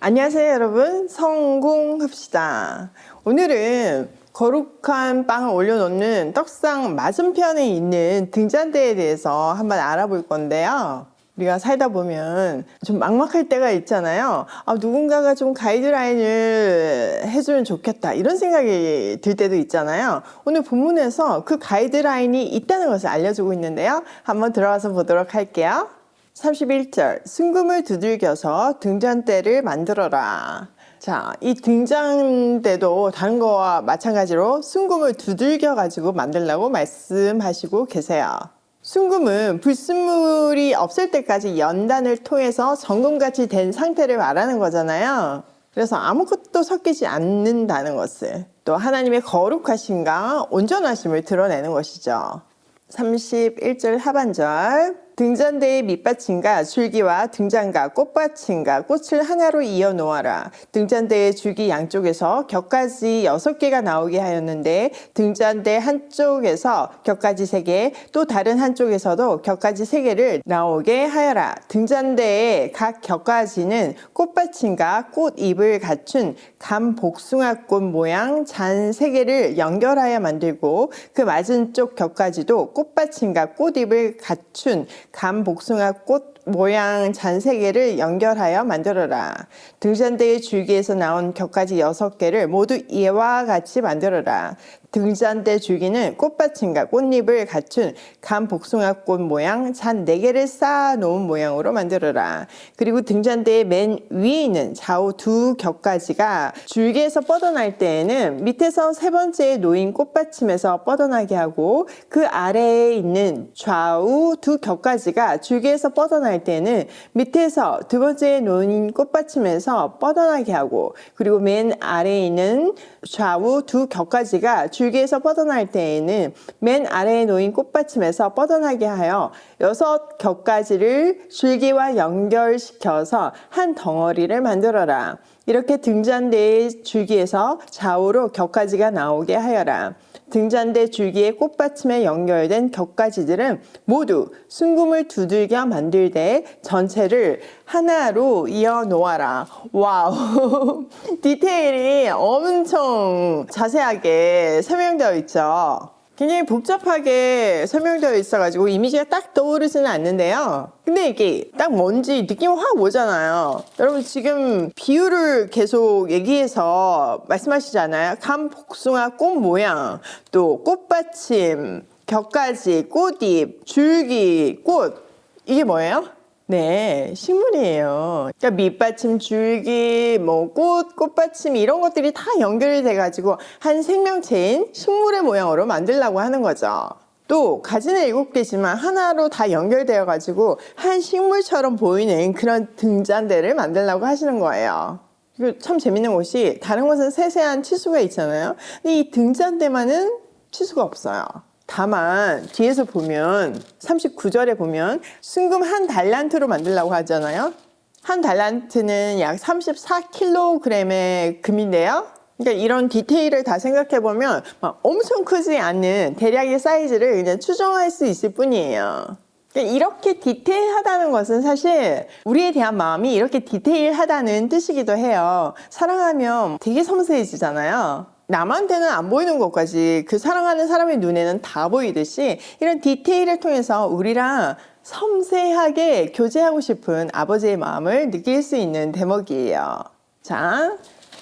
안녕하세요 여러분, 성공합시다. 오늘은 거룩한 빵을 올려놓는 떡상 맞은편에 있는 등잔대에 대해서 한번 알아볼 건데요. 우리가 살다 보면 좀 막막할 때가 있잖아요. 누군가가 좀 가이드라인을 해주면 좋겠다 이런 생각이 들 때도 있잖아요. 오늘 본문에서 그 가이드라인이 있다는 것을 알려주고 있는데요. 한번 들어가서 보도록 할게요. 31절, 순금을 두들겨서 등잔대를 만들어라. 자, 이 등잔대도 다른 거와 마찬가지로 순금을 두들겨 가지고 만들라고 말씀하시고 계세요. 순금은 불순물이 없을 때까지 연단을 통해서 정금같이 된 상태를 말하는 거잖아요. 그래서 아무것도 섞이지 않는다는 것을, 또 하나님의 거룩하심과 온전하심을 드러내는 것이죠. 31절 하반절, 등잔대의 밑받침과 줄기와 등잔과 꽃받침과 꽃을 하나로 이어 놓아라. 등잔대의 줄기 양쪽에서 격가지 6개가 나오게 하였는데 등잔대 한쪽에서 격가지 3개, 또 다른 한쪽에서도 격가지 3개를 나오게 하여라. 등잔대의 각 격가지는 꽃받침과 꽃잎을 갖춘 감복숭아꽃 모양 잔 3개를 연결하여 만들고, 그 맞은 쪽 격가지도 꽃받침과 꽃잎을 갖춘 감복숭아꽃 모양 잔 3개를 연결하여 만들어라. 등잔대의 줄기에서 나온 격가지 6개를 모두 이와 같이 만들어라. 등잔대 줄기는 꽃받침과 꽃잎을 갖춘 감복숭아꽃 모양 잔 4개를 쌓아 놓은 모양으로 만들어라. 그리고 등잔대의 맨 위에 있는 좌우 2 격가지가 줄기에서 뻗어날 때에는 밑에서 3번째에 놓인 꽃받침에서 뻗어나게 하고, 그 아래에 있는 좌우 2 격가지가 줄기에서 뻗어날 때는 밑에서 2번째에 놓인 꽃받침에서 뻗어나게 하고, 그리고 맨 아래에 있는 좌우 2 격가지가 줄기에서 뻗어날 때에는 맨 아래에 놓인 꽃받침에서 뻗어나게 하여 6 격가지를 줄기와 연결시켜서 한 덩어리를 만들어라. 이렇게 등잔대의 줄기에서 좌우로 격가지가 나오게 하여라. 등잔대 줄기의 꽃받침에 연결된 격가지들은 모두 순금을 두들겨 만들되 전체를 하나로 이어 놓아라. 와우, 디테일이 엄청 자세하게 설명되어 있죠. 굉장히 복잡하게 설명되어 있어가지고 이미지가 딱 떠오르지는 않는데요. 근데 이게 딱 뭔지 느낌 확 오잖아요. 여러분 지금 비유를 계속 얘기해서 말씀하시잖아요. 감복숭아 꽃 모양, 또 꽃받침, 격가지, 꽃잎, 줄기, 꽃, 이게 뭐예요? 네, 식물이에요. 그러니까 밑받침, 줄기, 꽃, 꽃받침 이런 것들이 다 연결이 돼가지고 한 생명체인 식물의 모양으로 만들려고 하는 거죠. 또 가지는 7개지만 하나로 다 연결되어가지고 한 식물처럼 보이는 그런 등잔대를 만들려고 하시는 거예요. 그리고 참 재밌는 것이, 다른 것은 세세한 치수가 있잖아요. 근데 이 등잔대만은 치수가 없어요. 다만 뒤에서 보면 39절에 보면 순금 1달란트로 만들려고 하잖아요. 1달란트는 약 34kg의 금인데요. 그러니까 이런 디테일을 다 생각해 보면 엄청 크지 않은 대략의 사이즈를 그냥 추정할 수 있을 뿐이에요. 그러니까 이렇게 디테일하다는 것은 사실 우리에 대한 마음이 이렇게 디테일하다는 뜻이기도 해요. 사랑하면 되게 섬세해지잖아요. 남한테는 안 보이는 것까지 그 사랑하는 사람의 눈에는 다 보이듯이, 이런 디테일을 통해서 우리랑 섬세하게 교제하고 싶은 아버지의 마음을 느낄 수 있는 대목이에요. 자,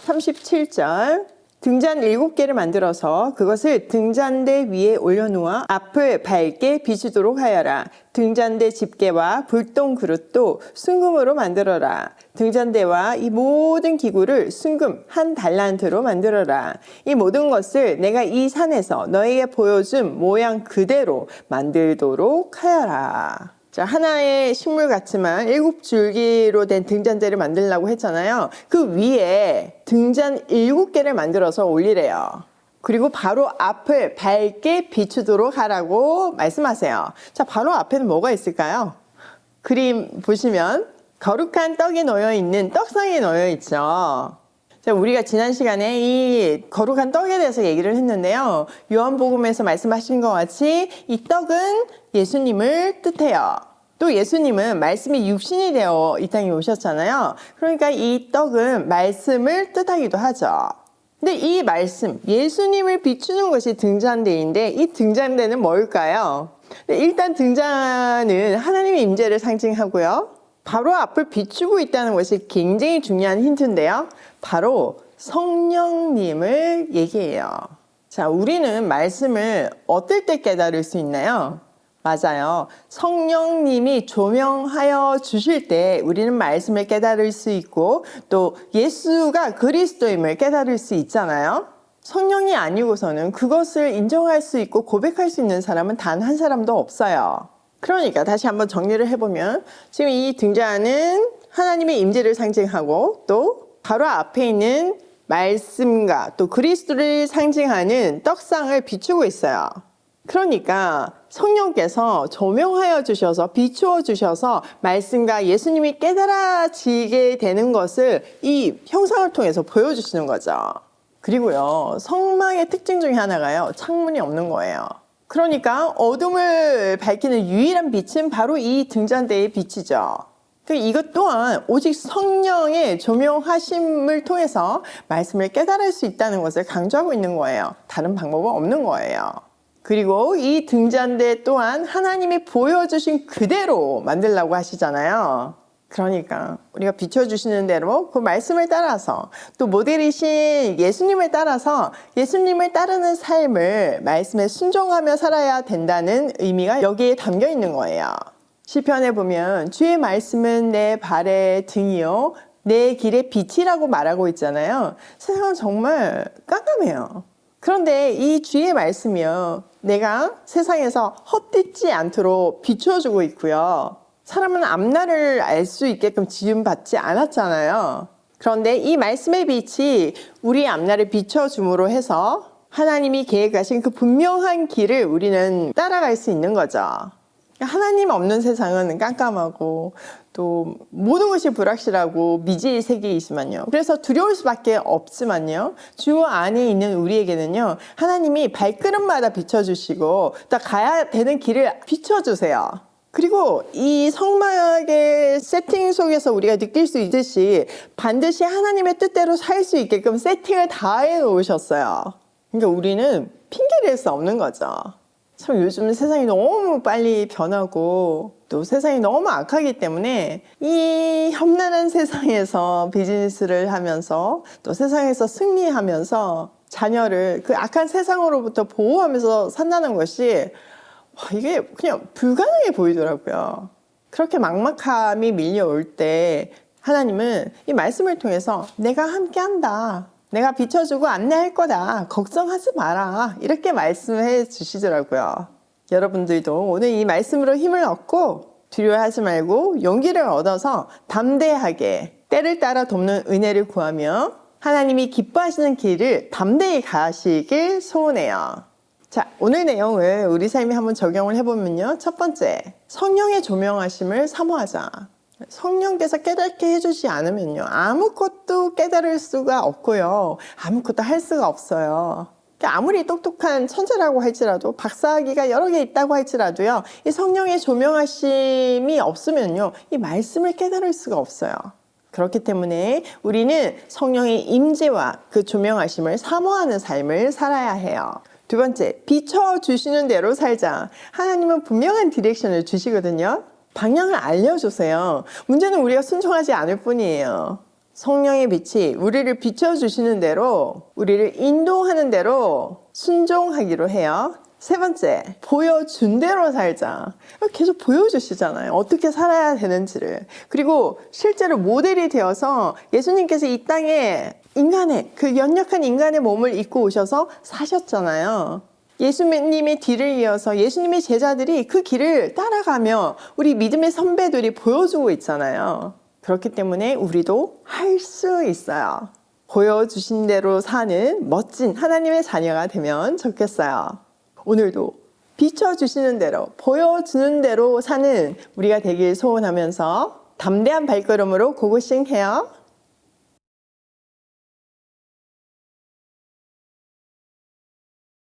37절. 등잔 7개를 만들어서 그것을 등잔대 위에 올려놓아 앞을 밝게 비추도록 하여라. 등잔대 집게와 불똥 그릇도 순금으로 만들어라. 등잔대와 이 모든 기구를 순금 1달란트로 만들어라. 이 모든 것을 내가 이 산에서 너에게 보여준 모양 그대로 만들도록 하여라. 자, 하나의 식물 같지만 7줄기로 된 등잔대를 만들려고 했잖아요. 그 위에 등잔 7개를 만들어서 올리래요. 그리고 바로 앞을 밝게 비추도록 하라고 말씀하세요. 자, 바로 앞에는 뭐가 있을까요? 그림 보시면 거룩한 떡이 놓여 있는 떡상이 놓여 있죠. 자, 우리가 지난 시간에 이 거룩한 떡에 대해서 얘기를 했는데요. 요한복음에서 말씀하신 것 같이 이 떡은 예수님을 뜻해요. 또 예수님은 말씀이 육신이 되어 이 땅에 오셨잖아요. 그러니까 이 떡은 말씀을 뜻하기도 하죠. 근데 이 말씀, 예수님을 비추는 것이 등잔대인데 이 등잔대는 뭘까요? 일단 등잔은 하나님의 임재를 상징하고요. 바로 앞을 비추고 있다는 것이 굉장히 중요한 힌트인데요. 바로 성령님을 얘기해요. 자, 우리는 말씀을 어떨 때 깨달을 수 있나요? 맞아요. 성령님이 조명하여 주실 때 우리는 말씀을 깨달을 수 있고 또 예수가 그리스도임을 깨달을 수 있잖아요. 성령이 아니고서는 그것을 인정할 수 있고 고백할 수 있는 사람은 단 한 사람도 없어요. 그러니까 다시 한번 정리를 해보면 지금 이 등잔은 하나님의 임재를 상징하고 또 바로 앞에 있는 말씀과 또 그리스도를 상징하는 떡상을 비추고 있어요. 그러니까 성령께서 조명하여 주셔서 비추어 주셔서 말씀과 예수님이 깨달아지게 되는 것을 이 형상을 통해서 보여주시는 거죠. 그리고요, 성막의 특징 중에 하나가요, 창문이 없는 거예요. 그러니까 어둠을 밝히는 유일한 빛은 바로 이 등잔대의 빛이죠. 이것 또한 오직 성령의 조명하심을 통해서 말씀을 깨달을 수 있다는 것을 강조하고 있는 거예요. 다른 방법은 없는 거예요. 그리고 이 등잔대 또한 하나님이 보여주신 그대로 만들라고 하시잖아요. 그러니까 우리가 비춰주시는 대로 그 말씀을 따라서 또 모델이신 예수님을 따라서 예수님을 따르는 삶을 말씀에 순종하며 살아야 된다는 의미가 여기에 담겨 있는 거예요. 시편에 보면 주의 말씀은 내 발의 등이요 내 길의 빛이라고 말하고 있잖아요. 세상은 정말 깜깜해요. 그런데 이 주의 말씀이요, 내가 세상에서 헛되지 않도록 비춰주고 있고요. 사람은 앞날을 알 수 있게끔 지음받지 않았잖아요. 그런데 이 말씀의 빛이 우리 앞날을 비춰줌으로 해서 하나님이 계획하신 그 분명한 길을 우리는 따라갈 수 있는 거죠. 하나님 없는 세상은 깜깜하고 또 모든 것이 불확실하고 미지의 세계이지만요. 그래서 두려울 수밖에 없지만요. 주 안에 있는 우리에게는요, 하나님이 발걸음마다 비춰주시고 또 가야 되는 길을 비춰주세요. 그리고 이 성막의 세팅 속에서 우리가 느낄 수 있듯이 반드시 하나님의 뜻대로 살 수 있게끔 세팅을 다 해놓으셨어요. 그러니까 우리는 핑계댈 수 없는 거죠. 참 요즘 세상이 너무 빨리 변하고 또 세상이 너무 악하기 때문에 이 험난한 세상에서 비즈니스를 하면서 또 세상에서 승리하면서 자녀를 그 악한 세상으로부터 보호하면서 산다는 것이 이게 그냥 불가능해 보이더라고요. 그렇게 막막함이 밀려올 때 하나님은 이 말씀을 통해서 내가 함께한다. 내가 비춰주고 안내할 거다. 걱정하지 마라. 이렇게 말씀해 주시더라고요. 여러분들도 오늘 이 말씀으로 힘을 얻고 두려워하지 말고 용기를 얻어서 담대하게 때를 따라 돕는 은혜를 구하며 하나님이 기뻐하시는 길을 담대히 가시길 소원해요. 자, 오늘 내용을 우리 삶에 한번 적용을 해보면요. 첫 번째, 성령의 조명하심을 사모하자. 성령께서 깨닫게 해주지 않으면요, 아무것도 깨달을 수가 없고요, 아무것도 할 수가 없어요. 아무리 똑똑한 천재라고 할지라도, 박사학위가 여러 개 있다고 할지라도요, 이 성령의 조명하심이 없으면요, 이 말씀을 깨달을 수가 없어요. 그렇기 때문에 우리는 성령의 임재와 그 조명하심을 사모하는 삶을 살아야 해요. 두 번째, 비춰주시는 대로 살자. 하나님은 분명한 디렉션을 주시거든요. 방향을 알려주세요. 문제는 우리가 순종하지 않을 뿐이에요. 성령의 빛이 우리를 비춰주시는 대로, 우리를 인도하는 대로 순종하기로 해요. 세 번째, 보여준 대로 살자. 계속 보여주시잖아요. 어떻게 살아야 되는지를. 그리고 실제로 모델이 되어서 예수님께서 이 땅에 인간의, 그 연약한 인간의 몸을 입고 오셔서 사셨잖아요. 예수님의 뒤를 이어서 예수님의 제자들이 그 길을 따라가며 우리 믿음의 선배들이 보여주고 있잖아요. 그렇기 때문에 우리도 할 수 있어요. 보여주신 대로 사는 멋진 하나님의 자녀가 되면 좋겠어요. 오늘도 비춰주시는 대로, 보여주는 대로 사는 우리가 되길 소원하면서 담대한 발걸음으로 고고싱 해요.